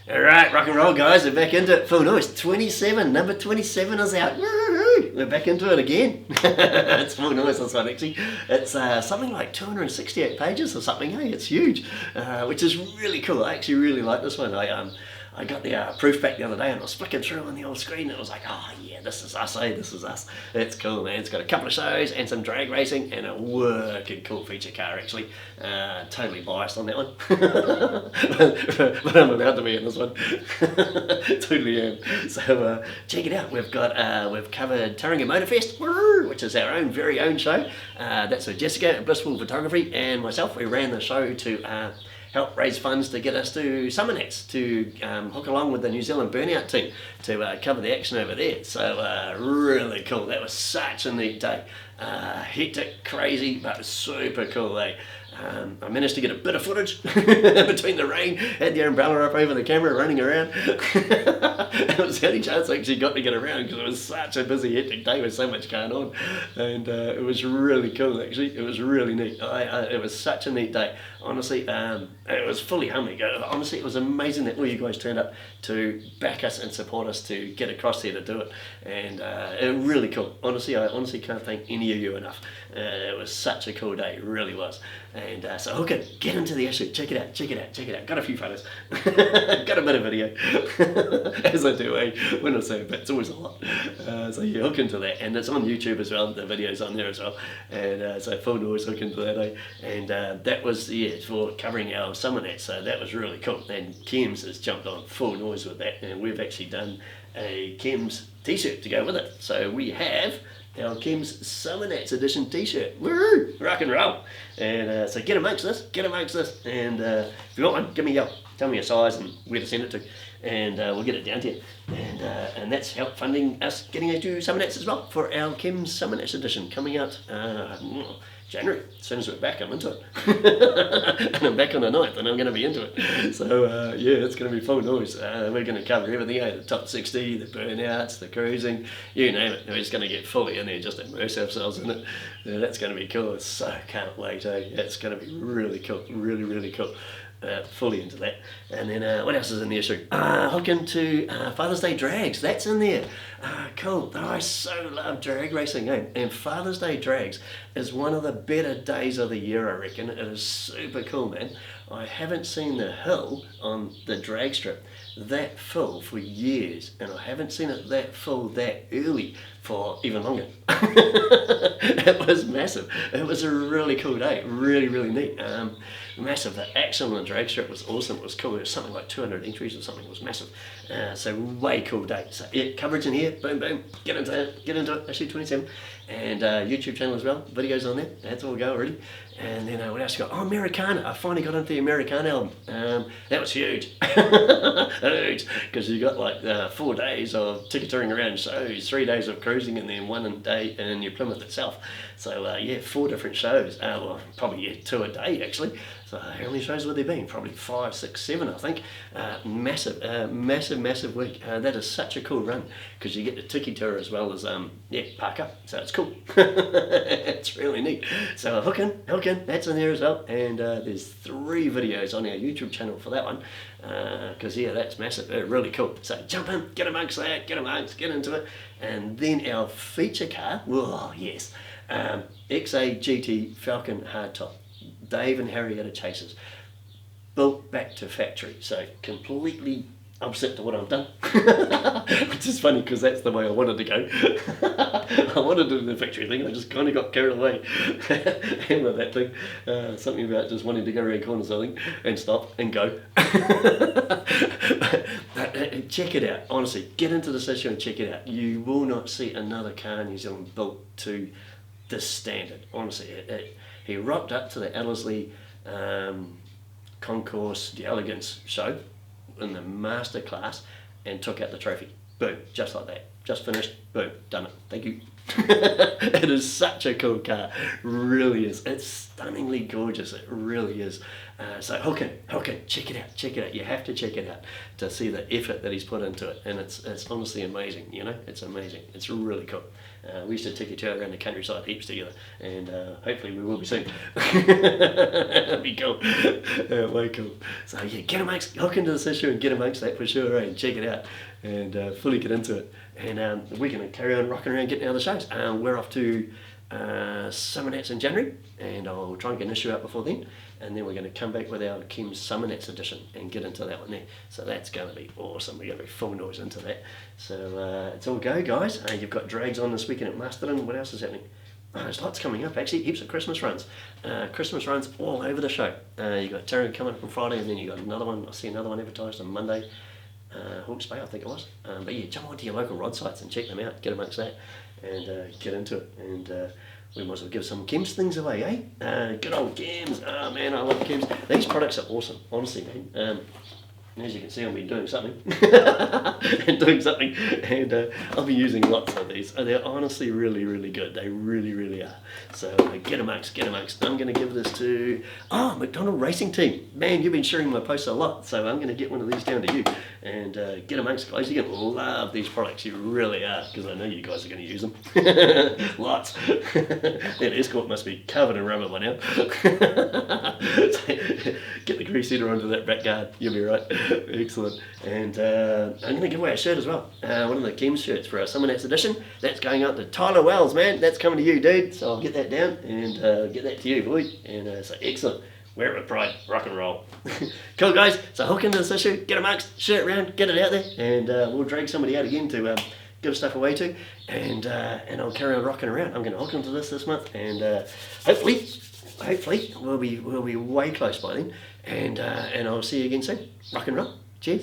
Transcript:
Alright, rock and roll guys, we're back into it. Full noise, 27, number 27 is out. Woo-hoo! We're back into it again. It's full noise, this one actually. It's something like 268 pages or something, hey, it's huge. Which is really cool. I actually really like this one. I got the proof back the other day and I was flicking through on the old screen and it was like, oh yeah, this is us, this is us. It's cool, man. It's got a couple of shows and some drag racing and a working cool feature car actually. Totally biased on that one. but I'm allowed to be in this one. Totally am. So check it out. We've covered Tauranga Motorfest, which is our very own show. That's with Jessica at Blissful Photography and myself. We ran the show to help raise funds to get us to Summernet to hook along with the New Zealand Burnout team to cover the action over there. So really cool. That was such a neat day. Hectic, crazy, but super cool. I managed to get a bit of footage between the rain, had the umbrella up over the camera running around. It was the only chance I actually got to get around because it was such a busy, hectic day with so much going on. And it was really cool actually, it was really neat. It was such a neat day. Honestly, it was fully humming. Honestly, it was amazing that all you guys turned up to back us and support us to get across there to do it. And it was really cool. Honestly, I honestly can't thank any of you enough. It was such a cool day, it really was. And so hook it, get into the issue, check it out, check it out, check it out. Got a few photos, got a bit of video, as I do, when I say a bit, it's always a lot. So yeah, hook into that, and it's on YouTube as well, the video's on there as well. And so full noise, hook into that, and that was, yeah, for covering our Summernet, so that was really cool. And CHEMZ has jumped on full noise with that, and we've actually done a CHEMZ t-shirt to go with it. So we have our CHEMZ Summernet edition t-shirt. Woo! Rock and roll. And so get amongst this, and if you want one, give me a yell. Tell me your size and where to send it to, and we'll get it down to you. And that's help funding us getting into Summernets as well for our CHEMZ Summernet edition coming out January. As soon as we're back, I'm into it. And I'm back on the 9th and I'm going to be into it. So yeah, it's going to be full noise. We're going to cover everything, the top 60, the burnouts, the cruising, you name it. We're just going to get fully in there, just immerse ourselves in it. That's going to be cool. So can't wait, It's going to be really cool, really, really cool. Fully into that. And then what else is in the issue? Hook into Father's Day drags, that's in there. Cool. I so love drag racing, and Father's Day drags is one of the better days of the year, I reckon. It is super cool, man. I haven't seen the hill on the drag strip that full for years, and I haven't seen it that full that early for even longer. It was massive. It was a really cool day, really, really neat. Massive. The action on the drag strip was awesome. It was cool. It was something like 200 entries or something. It was massive. So way cool day. So yeah, coverage in here. Boom, boom. Get into it. Issue 27, and YouTube channel as well. Videos on there. That's all go already. And then what else you got? Oh, Americarna. I finally got into the Americarna album. That was huge. Huge. Because you got like 4 days of ticketing around shows, 3 days of cruising, and then 1 day in New Plymouth itself. So yeah, 4 different shows. Well, probably 2 a day actually. So how many shows would there be? Probably 5, 6, 7, I think. Massive week. That is such a cool run because you get the tiki tour as well as park up. So it's cool. It's really neat. So hook in, that's in there as well. And there's 3 videos on our YouTube channel for that one. Because yeah, that's massive. Really cool. So jump in, get amongst that, get into it. And then our feature car, oh yes, XA GT Falcon Hardtop. Dave and Harrietta chasers, built back to factory, so completely opposite to what I've done. Which is funny because that's the way I wanted to go. I wanted to do the factory thing, I just kind of got carried away. And with that thing, something about just wanting to go around corners, I think, and stop and go. But check it out, honestly, get into this issue and check it out. You will not see another car in New Zealand built to this standard, honestly. He rocked up to the Ellerslie Concourse de Elegance show in the master class and took out the trophy. Boom, just like that. Just finished, boom, done it. Thank you. It is such a cool car, really is. It's stunningly gorgeous, it really is. So hook it, check it out. You have to check it out to see the effort that he's put into it, and it's honestly amazing. You know, it's amazing. It's really cool. We used to tiki tour around the countryside heaps together, and hopefully we will be soon. That'd be cool. Way cool. So yeah, get amongst, hook into this issue and get amongst that for sure, and check it out and fully get into it. And we're going to carry on rocking around, getting out of the shows. We're off to Summer Nats in January, and I'll try and get an issue out before then, and then we're going to come back with our CHEMZ Summer Nats edition and get into that one there. So that's going to be awesome. We're going to be full noise into that. So it's all go, guys. You've got drags on this weekend at Masterton. What else is happening? There's lots coming up, actually. Heaps of Christmas runs. Christmas runs all over the show. You've got Taranaki coming up on Friday, and then you've got another one. I see another one advertised on Monday. Hawke's Bay, I think it was. But yeah, jump onto your local rod sites and check them out. Get amongst that and get into it. And we might as well give some CHEMZ things away, eh? Good old CHEMZ. Oh man, I love CHEMZ. These products are awesome, honestly, man. As you can see, I've been doing something and I'll be using lots of these. They're honestly really, really good. They really, really are. So get amongst. I'm going to give this to McDonald Racing Team. Man, you've been sharing my posts a lot, so I'm going to get one of these down to you. And get amongst, guys. You're going to love these products. You really are, because I know you guys are going to use them. Lots. That Escort must be covered in rubber by now. Get the grease eater onto that back guard. You'll be right. Excellent. And I'm going to give away a shirt as well. One of the CHEMZ shirts for our Summer Nats edition. That's going out to Tyler Wells, man. That's coming to you, dude. So I'll get that down and get that to you, boy. And so excellent. Wear it with pride. Rock and roll. Cool, guys. So hook into this issue. Get amongst. Share it around. Get it out there. And we'll drag somebody out again to give stuff away to. And I'll carry on rocking around. I'm going to hook into this month. And hopefully we'll be way close by then. And I'll see you again soon. Rock and roll. Cheers.